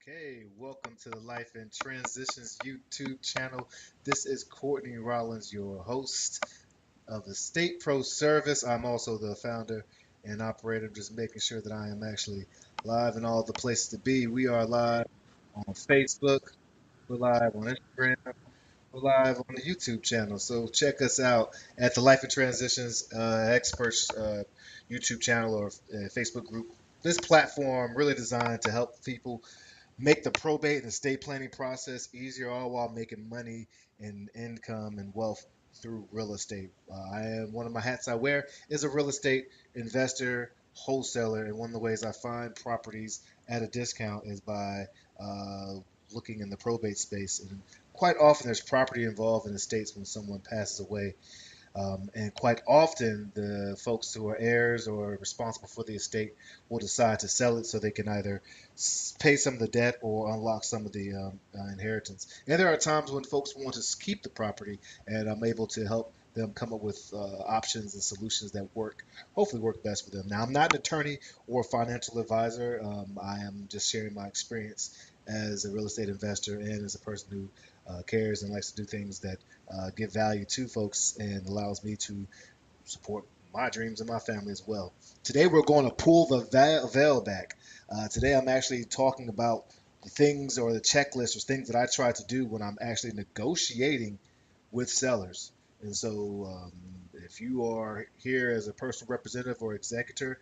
Okay, welcome to the Life in Transitions YouTube channel. This is Courtney Rollins, your host of the State Pro Service. I'm also the founder and operator, just making sure that I am actually live in all the places to be. We are live on Facebook, we're live on Instagram, we're live on the YouTube channel. So check us out at the Life in Transitions Experts YouTube channel or Facebook group. This platform really designed to help people make the probate and estate planning process easier, all while making money and income and wealth through real estate. I am one of my hats I wear is a real estate investor, wholesaler, and one of the ways I find properties at a discount is by uh, looking in the probate space. And quite often, there's property involved in estates when someone passes away. And quite often, the folks who are heirs or responsible for the estate will decide to sell it so they can either pay some of the debt or unlock some of the inheritance. And there are times when folks want to keep the property, and I'm able to help them come up with options and solutions that hopefully work best for them. Now, I'm not an attorney or a financial advisor. I am just sharing my experience as a real estate investor and as a person who cares and likes to do things that give value to folks and allows me to support my dreams and my family as well. Today we're going to pull the veil back. Today I'm actually talking about the things or the checklist or things that I try to do when I'm actually negotiating with sellers. And so, if you are here as a personal representative or executor,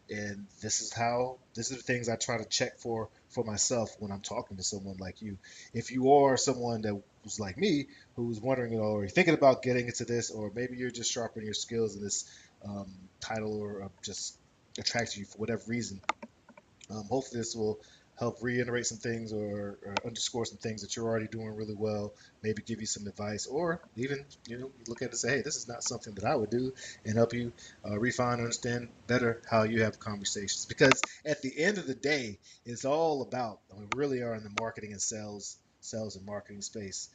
and this is the things I try to check for myself when I'm talking to someone like you. If you are someone that was like me, who's wondering, or you're thinking about getting into this, or maybe you're just sharpening your skills in this um, title, or just attracts you for whatever reason, hopefully, this will help reiterate some things or underscore some things that you're already doing really well. Maybe give you some advice, or even look at it and say, "Hey, this is not something that I would do," and help you refine and understand better how you have conversations. Because at the end of the day, it's all about we really are in the marketing and sales and marketing space.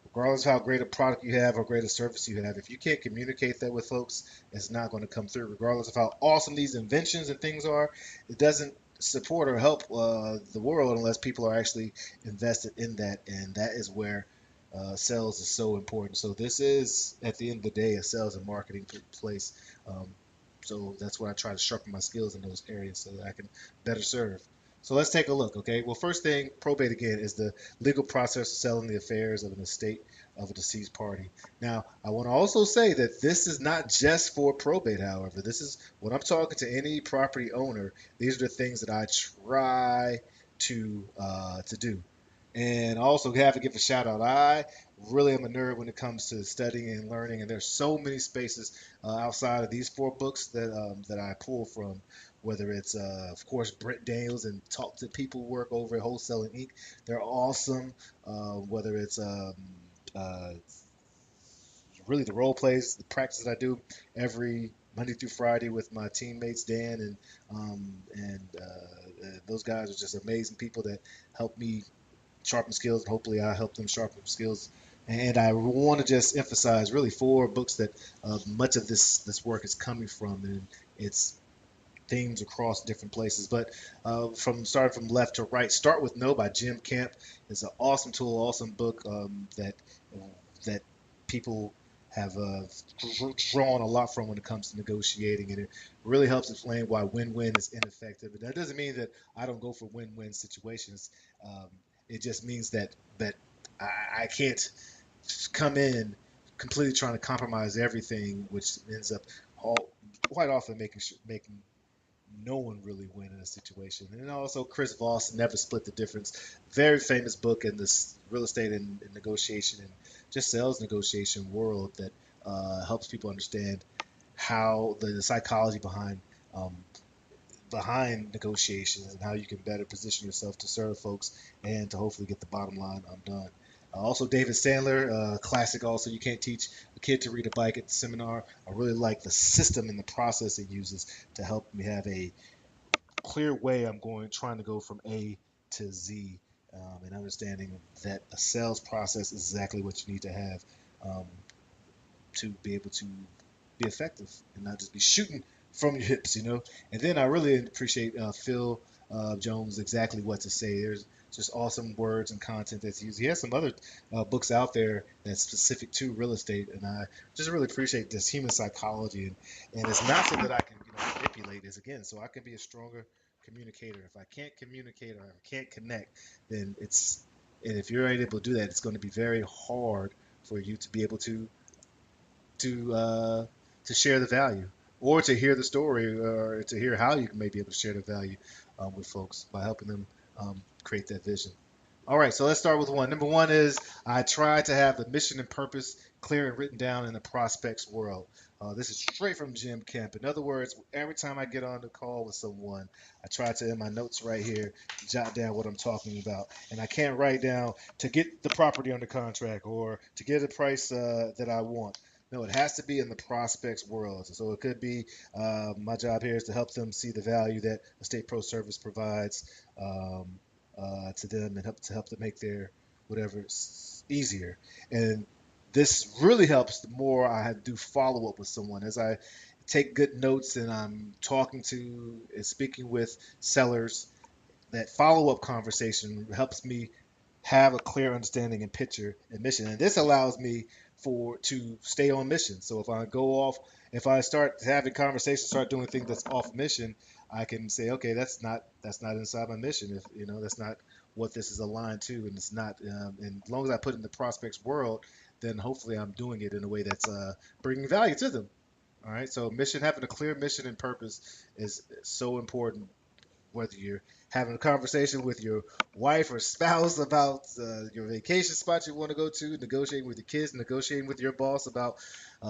Regardless of how great a product you have or great a service you have, if you can't communicate that with folks, it's not going to come through. Regardless of how awesome these inventions and things are, it doesn't support or help the world unless people are actually invested in that, and that is where sales is so important. So this is, at the end of the day, a sales and marketing place. Um, so that's where I try to sharpen my skills in those areas so that I can better serve. So let's take a look, okay? Well, first thing, probate again is the legal process of selling the affairs of an estate of a deceased party. Now, I want to also say that this is not just for probate, however. This is when I'm talking to any property owner, these are the things that I try to do. And I also have to give a shout out. I really am a nerd when it comes to studying and learning, and there's so many spaces outside of these four books that I pull from. Whether it's of course Brent Daniels and Talk to People work over at Wholesaling Inc. They're awesome. Whether it's uh, really the role plays, the practice that I do every Monday through Friday with my teammates Dan and those guys are just amazing people that help me sharpen skills. And hopefully, I help them sharpen skills. And I want to just emphasize really four books that much of this work is coming from, and it's themes across different places. But from starting from left to right, Start with No by Jim Camp is an awesome tool, awesome book that people have drawn a lot from when it comes to negotiating, and it really helps explain why win-win is ineffective. And that doesn't mean that I don't go for win-win situations. Um, it just means that I can't come in completely trying to compromise everything, which ends up all, quite often making no one really win in a situation. And also Chris Voss, Never Split the Difference, very famous book in this real estate and negotiation and just sales negotiation world that helps people understand how the psychology um, behind negotiations and how you can better position yourself to serve folks and to hopefully get the bottom line undone. Also, David Sandler, classic. Also, you can't teach a kid to read a bike at the seminar. I really like the system and the process it uses to help me have a clear way I'm trying to go from A to Z, and understanding that a sales process is exactly what you need to have um, to be able to be effective and not just be shooting from your hips. And then I really appreciate Phil Jones, Exactly What to Say. just awesome words and content that's used. He has some other books out there that's specific to real estate, and I just really appreciate this human psychology. And it's not so that I can manipulate this again, so I can be a stronger communicator. If I can't communicate or I can't connect, then it's and if you're able to do that, it's going to be very hard for you to be able to uh, to share the value or to hear the story or to hear how you may be able to share the value with folks by helping them create that vision. All right, so let's start with one. Number one is I try to have the mission and purpose clear and written down in the prospects world. This is straight from Jim Kemp. In other words, every time I get on the call with someone, I try to, in my notes right here, jot down what I'm talking about. And I can't write down to get the property under contract or to get a price that I want. No, it has to be in the prospects world. So it could be my job here is to help them see the value that Estate Pro Service provides. To them and help to make their whatever easier. And this really helps the more I do follow up with someone as I take good notes and I'm talking to and speaking with sellers. That follow up conversation helps me have a clear understanding and picture and mission. And this allows me to stay on mission. So if I go off, if I start having conversations, start doing things that's off mission, I can say, okay, that's not inside my mission. If that's not what this is aligned to, and it's not. And as long as I put it in the prospects world, then hopefully I'm doing it in a way that's bringing value to them. All right. So mission, having a clear mission and purpose is so important whether you're having a conversation with your wife or spouse about your vacation spot you want to go to, negotiating with your kids, negotiating with your boss about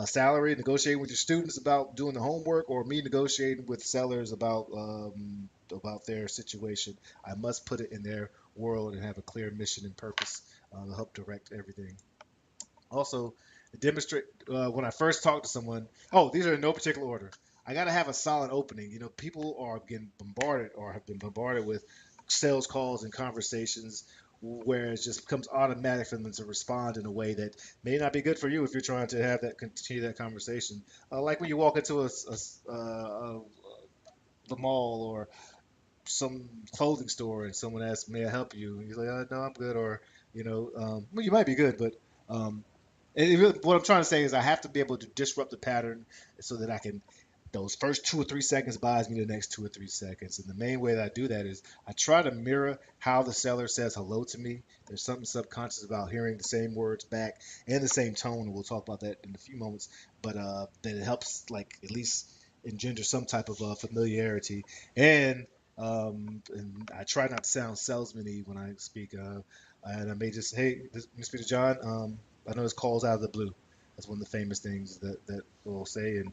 salary, negotiating with your students about doing the homework, or me negotiating with sellers about their situation. I must put it in their world and have a clear mission and purpose to help direct everything. Also, demonstrate when I first talk to someone. Oh, these are in no particular order. I got to have a solid opening. People are getting bombarded or have been bombarded with sales calls and conversations where it just becomes automatic for them to respond in a way that may not be good for you if you're trying to have that continue that conversation. Like when you walk into the mall or some clothing store and someone asks, "May I help you?" And you're like, "No, I'm good," or well, you might be good, but um, what I'm trying to say is I have to be able to disrupt the pattern so that I can. Those first 2 or 3 seconds buys me the next 2 or 3 seconds. And the main way that I do that is I try to mirror how the seller says hello to me. There's something subconscious about hearing the same words back and the same tone. And we'll talk about that in a few moments. But that it helps, like, at least engender some type of familiarity. And I try not to sound salesman-y when I speak. And I may just, hey, Mr. John, I know this calls out of the blue. That's one of the famous things that we'll say. And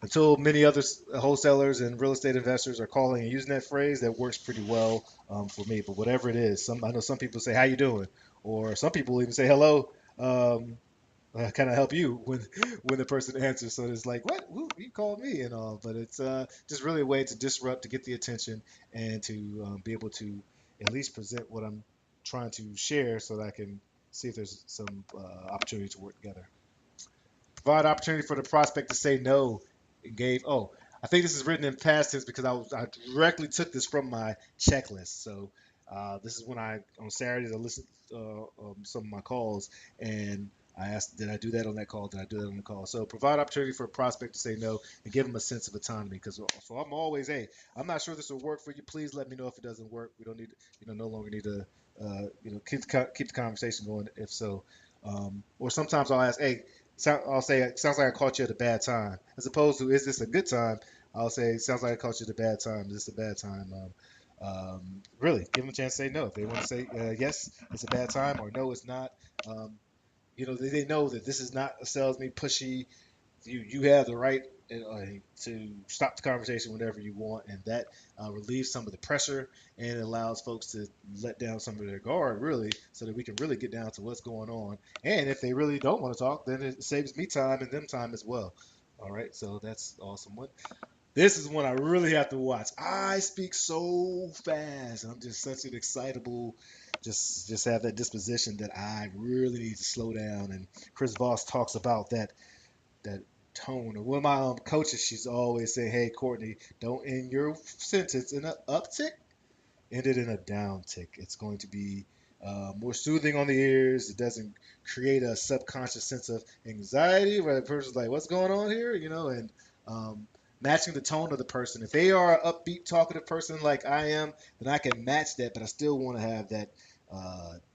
until many other wholesalers and real estate investors are calling and using that phrase, that works pretty well for me. But whatever it is, I know some people say, "How you doing?" Or some people even say, "Hello." Kind of help you when the person answers. So it's like, what? Who, you called me and all, but it's just really a way to disrupt, to get the attention, and to be able to at least present what I'm trying to share, so that I can see if there's some opportunity to work together. Provide opportunity for the prospect to say no. And gave. Oh, I think this is written in past tense because I directly took this from my checklist. So this is when I on Saturdays I listened some of my calls and I asked, did I do that on that call? Did I do that on the call? So provide opportunity for a prospect to say no and give them a sense of autonomy. Because so I'm always, hey, I'm not sure this will work for you. Please let me know if it doesn't work. We don't need, no longer need to, keep the conversation going. If so, or sometimes I'll ask, hey, I'll say it sounds like I caught you at a bad time, as opposed to is this a good time? I'll say it sounds like I caught you at a bad time. Is this a bad time? Really, give them a chance to say no. If they want to say yes, it's a bad time, or no, it's not. Um, they know that this is not a salesman pushy. You have the right to stop the conversation whenever you want, and that relieves some of the pressure and it allows folks to let down some of their guard, really, so that we can really get down to what's going on. And if they really don't want to talk, then it saves me time and them time as well. All right, so that's awesome. This is one I really have to watch. I speak so fast. I'm just such an excitable, just have that disposition that I really need to slow down. And Chris Voss talks about that tone. And one of my coaches, she's always saying, "Hey, Courtney, don't end your sentence in an uptick. ended in a downtick. It's going to be more soothing on the ears. It doesn't create a subconscious sense of anxiety where the person's like, "What's going on here?" And um, matching the tone of the person. If they are an upbeat, talkative person like I am, then I can match that, but I still want to have that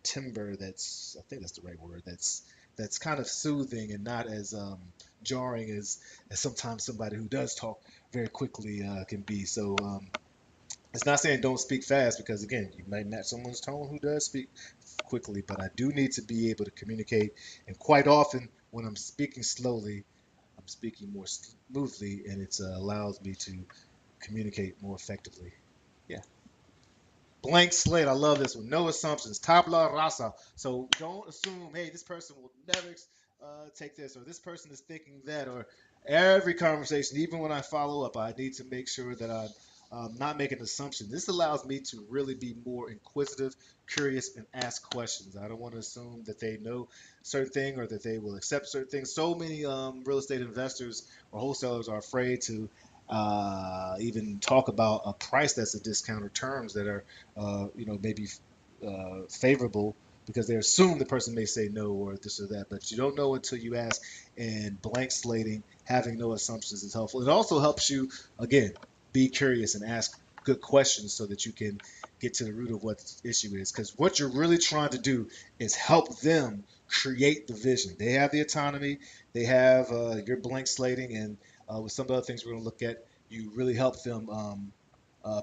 timbre. I think that's the right word. That's kind of soothing and not as jarring as sometimes somebody who does talk very quickly can be. So it's not saying don't speak fast because again, you might match someone's tone who does speak quickly, but I do need to be able to communicate. And quite often, when I'm speaking slowly, I'm speaking more smoothly, and it allows me to communicate more effectively. Yeah. Blank slate. I love this one. No assumptions. Tabla rasa. So don't assume, hey, this person will never take this, or this person is thinking that, or every conversation, even when I follow up, I need to make sure that I'm not making assumptions. This allows me to really be more inquisitive, curious, and ask questions. I don't want to assume that they know certain thing or that they will accept certain things. So many real estate investors or wholesalers are afraid to even talk about a price that's a discount or terms that are maybe favorable because they assume the person may say no or this or that, but you don't know until you ask. And blank slating, having no assumptions is helpful. It also helps you, again, be curious and ask good questions so that you can get to the root of what the issue is. Because what you're really trying to do is help them create the vision. They have the autonomy, they have your blank slating, and with some of the other things we're going to look at, you really help them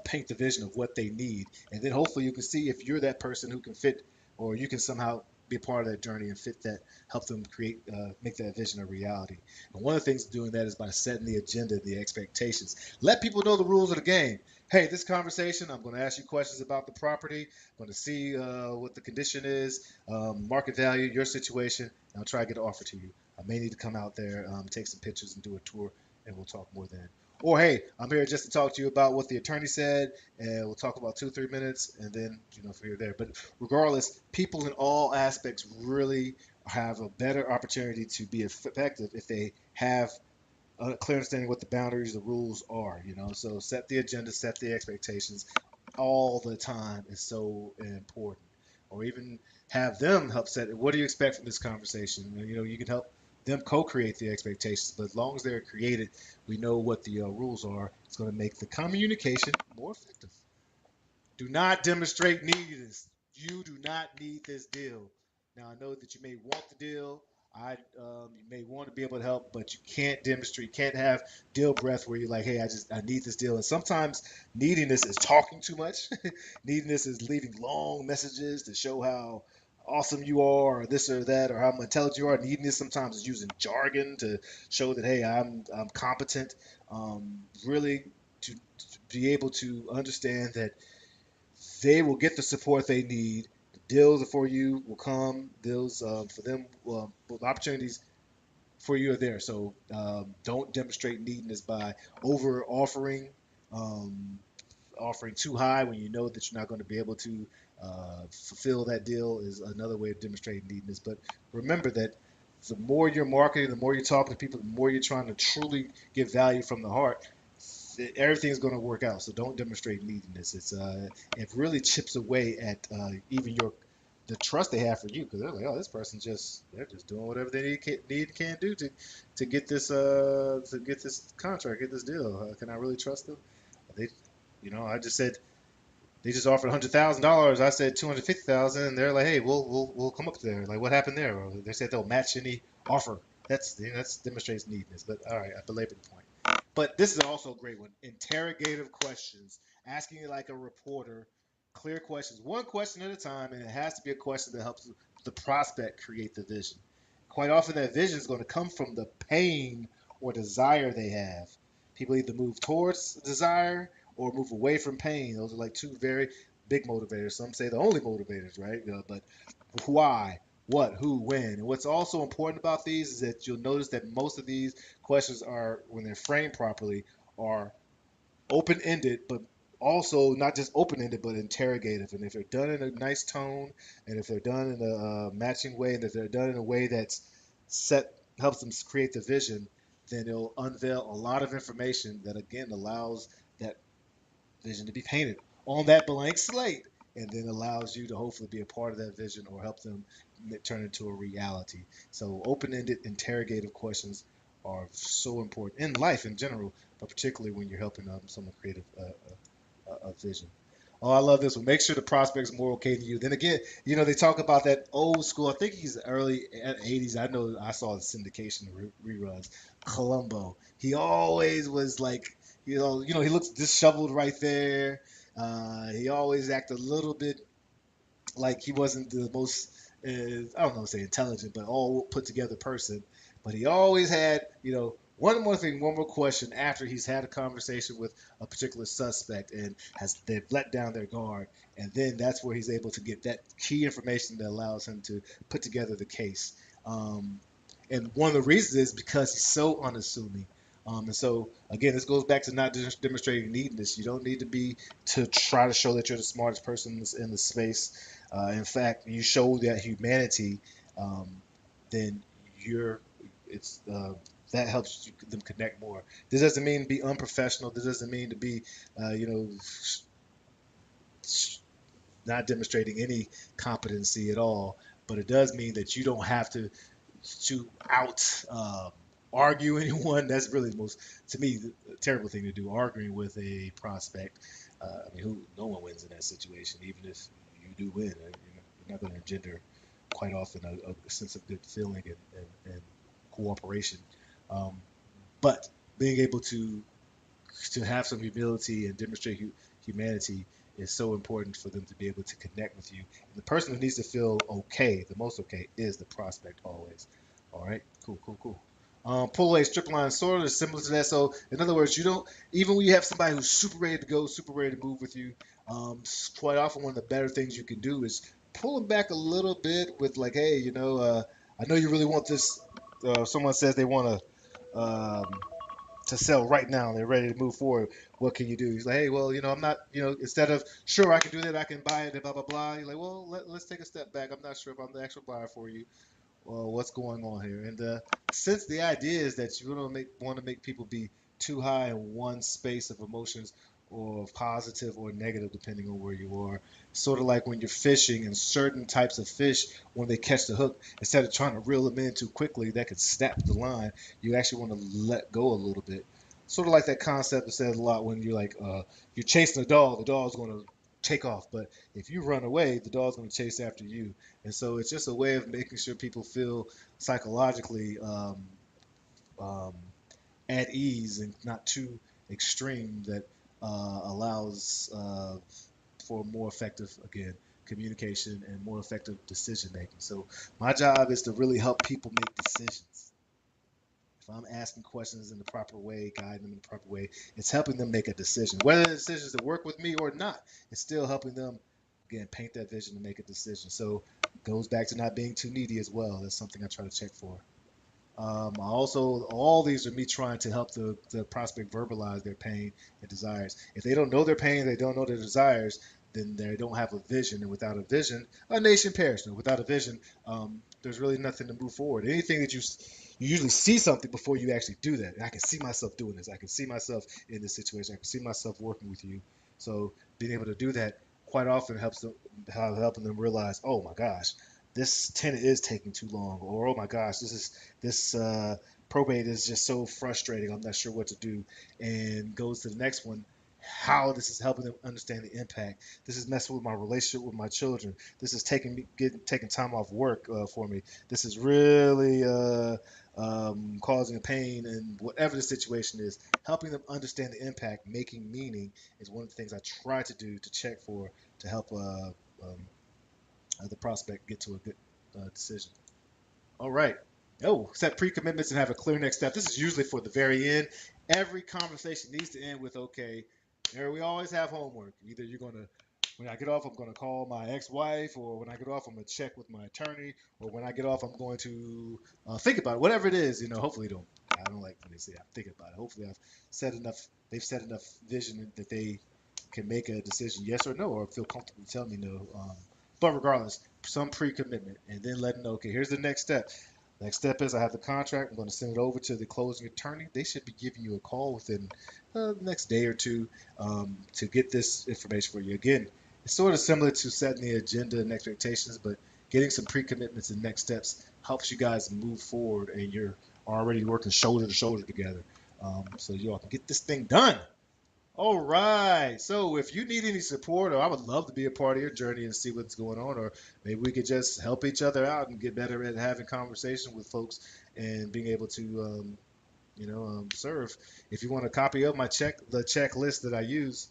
paint the vision of what they need, and then hopefully you can see if you're that person who can fit, or you can somehow be a part of that journey and fit that, help them create, make that vision a reality. And one of the things of doing that is by setting the agenda, the expectations. Let people know the rules of the game. Hey, this conversation, I'm going to ask you questions about the property. I'm going to see what the condition is, market value, your situation, and I'll try to get an offer to you. I may need to come out there, take some pictures, and do a tour, and we'll talk more then. Or hey, I'm here just to talk to you about what the attorney said, and we'll talk about 2 3 minutes, and then if you're there. But regardless, people in all aspects really have a better opportunity to be effective if they have a clear understanding what the boundaries, the rules are. So set the agenda, set the expectations all the time is so important. Or even have them help set it. What do you expect from this conversation? You can help them co-create the expectations, but as long as they're created, we know what the rules are. It's going to make the communication more effective. Do not demonstrate neediness. You do not need this deal. Now I know that you may want the deal. You may want to be able to help, but you can't demonstrate. You can't have deal breath where you're like, "Hey, I need this deal." And sometimes neediness is talking too much. Neediness is leaving long messages to show how awesome you are, or this or that, or how intelligent you are. Neediness sometimes is using jargon to show that, "Hey, I'm competent." Really, to be able to understand that they will get the support they need. The deals for you will come. Deals for them, opportunities for you are there. So don't demonstrate neediness by over offering, um, offering too high when you know that you're not going to be able to fulfill that deal is another way of demonstrating neediness. But remember that the more you're marketing, the more you're talking to people, the more you're trying to truly give value from the heart, everything's going to work out. So don't demonstrate neediness. It really chips away at even the trust they have for you because they're like, oh, this person they're just doing whatever they can do to get this contract, get this deal. Can I really trust them? They, I just said they just offered $100,000. I said 250,000, and they're like, hey, we'll come up there. Like, what happened there? Or they said they'll match any offer. That's demonstrates neediness. But all right, I belabored the point. But this is also a great one. Interrogative questions, asking it like a reporter, clear questions, one question at a time, and it has to be a question that helps the prospect create the vision. Quite often, that vision is going to come from the pain or desire they have. People either move towards desire or move away from pain. Those are like two very big motivators. Some say the only motivators, right? But why, what, who, when. And what's also important about these is that you'll notice that most of these questions are, when they're framed properly, are open-ended, but also not just open-ended, but interrogative. And if they're done in a nice tone, and if they're done in a matching way, and if they're done in a way that's set helps them create the vision, then it'll unveil a lot of information that again allows that vision to be painted on that blank slate, and then allows you to hopefully be a part of that vision or help them turn into a reality. So open-ended interrogative questions are so important in life in general, but particularly when you're helping someone create a vision. Oh, I love this one. Make sure the prospect's more okay to you. Then again, they talk about that old school. I think he's early 80s. I know I saw the syndication reruns. Columbo. He always was like, he looks disheveled right there. He always acted a little bit like he wasn't the most, I don't know, say intelligent, but all put together person. But he always had, one more thing, one more question after he's had a conversation with a particular suspect and they've let down their guard, and then that's where he's able to get that key information that allows him to put together the case. Um, and one of the reasons is because he's so unassuming. And so again, this goes back to not demonstrating neediness. You don't need to be to try to show that you're the smartest person in the space. In fact, you show that humanity, um, then you're it's that helps them connect more. This doesn't mean to be unprofessional. This doesn't mean to be, not demonstrating any competency at all. But it does mean that you don't have to out argue anyone. That's really the most, to me, the terrible thing to do. Arguing with a prospect. No one wins in that situation. Even if you do win, you're not going to engender quite often a sense of good feeling and cooperation. Um, but being able to have some humility and demonstrate humanity is so important for them to be able to connect with you. And the person who needs to feel okay, the most okay, is the prospect always. All right, cool, cool, cool. Pull a strip line sort of similar to that. So in other words, you don't even when you have somebody who's super ready to go, super ready to move with you. Quite often, one of the better things you can do is pull them back a little bit with like, hey, I know you really want this. Someone says they want to sell right now and they're ready to move forward. What can you do? He's like, hey, well, I'm not, instead of sure I can do that, I can buy it, and blah blah blah. You're like, well, let's take a step back. I'm not sure if I'm the actual buyer for you. Well, what's going on here? And since the idea is that you don't want to make people be too high in one space of emotions or positive or negative depending on where you are, sort of like when you're fishing and certain types of fish, when they catch the hook, instead of trying to reel them in too quickly that could snap the line, you actually want to let go a little bit. Sort of like that concept that says a lot when you're like you're chasing a dog, the dog's going to take off, but if you run away, the dog's going to chase after you. And so it's just a way of making sure people feel psychologically um, at ease and not too extreme that allows for more effective, again, communication and more effective decision making. So my job is to really help people make decisions. If I'm asking questions in the proper way, guiding them in the proper way, it's helping them make a decision. Whether the decision is to work with me or not, it's still helping them, again, paint that vision and make a decision. So it goes back to not being too needy as well. That's something I try to check for. I also, all these are me trying to help the prospect verbalize their pain and desires. If they don't know their pain, they don't know their desires, then they don't have a vision. And without a vision, a nation perishes. Without a vision, there's really nothing to move forward. Anything that you usually see something before you actually do that. And I can see myself doing this. I can see myself in this situation. I can see myself working with you. So being able to do that quite often helps them, helping them realize, oh my gosh, this tenant is taking too long, or oh my gosh, this probate is just so frustrating. I'm not sure what to do, and goes to the next one. How this is helping them understand the impact. This is messing with my relationship with my children. This is taking time off work for me. This is really causing pain, and whatever the situation is, helping them understand the impact, making meaning is one of the things I try to do to check for to help the prospect get to a good decision. All right. Oh, set pre-commitments and have a clear next step. This is usually for the very end. Every conversation needs to end with okay. There we always have homework. Either you're gonna when I get off, I'm gonna call my ex-wife, or when I get off, I'm gonna check with my attorney, or when I get off, I'm going to think about it. Whatever it is, hopefully don't. I don't like when they say I'm thinking about it. Hopefully I've set enough. They've set enough vision that they can make a decision, yes or no, or feel comfortable telling me no. But regardless, some pre-commitment, and then let them know, okay, here's the next step. Next step is I have the contract. I'm going to send it over to the closing attorney. They should be giving you a call within the next day or two to get this information for you. Again, it's sort of similar to setting the agenda and expectations, but getting some pre-commitments and next steps helps you guys move forward, and you're already working shoulder to shoulder together, so you all can get this thing done. All right. So if you need any support, or I would love to be a part of your journey and see what's going on, or maybe we could just help each other out and get better at having conversation with folks and being able to, serve. If you want a copy of the checklist that I use,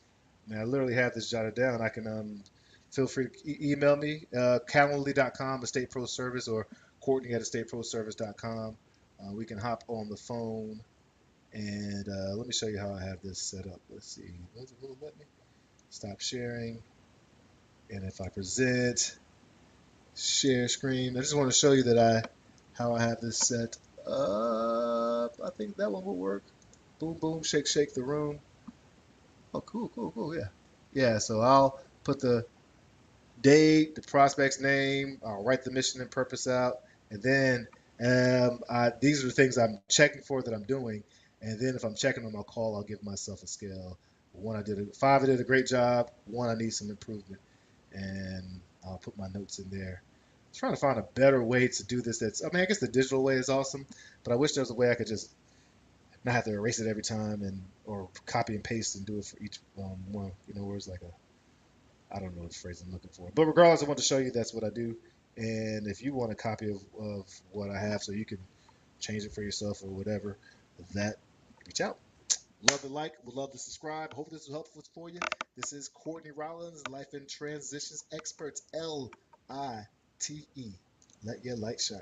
man, I literally have this jotted down. I can feel free to email me, Calendly.com, Estate Pro Service, or Courtney at EstateProService.com. We can hop on the phone and let me show you how I have this set up. Let's see. Will it let me? Stop sharing. And if I present, share screen, I just want to show you that how I have this set up. I think that one will work. Boom, boom, shake, shake the room. Oh, cool, cool, cool. Yeah. Yeah, so I'll put the date, the prospect's name, I'll write the mission and purpose out, and then these are the things I'm checking for that I'm doing. And then if I'm checking on my call, I'll give myself a scale. One, five, I did a great job. One, I need some improvement, and I'll put my notes in there. I'm trying to find a better way to do this. I guess the digital way is awesome, but I wish there was a way I could just not have to erase it every time or copy and paste and do it for each one. Where it's like I don't know the phrase I'm looking for. But regardless, I want to show you that's what I do. And if you want a copy of what I have so you can change it for yourself or whatever, that reach out. Love to like, would love to subscribe. Hope this was helpful for you. This is Courtney Rollins, Life in Transitions Experts, LITE. Let your light shine.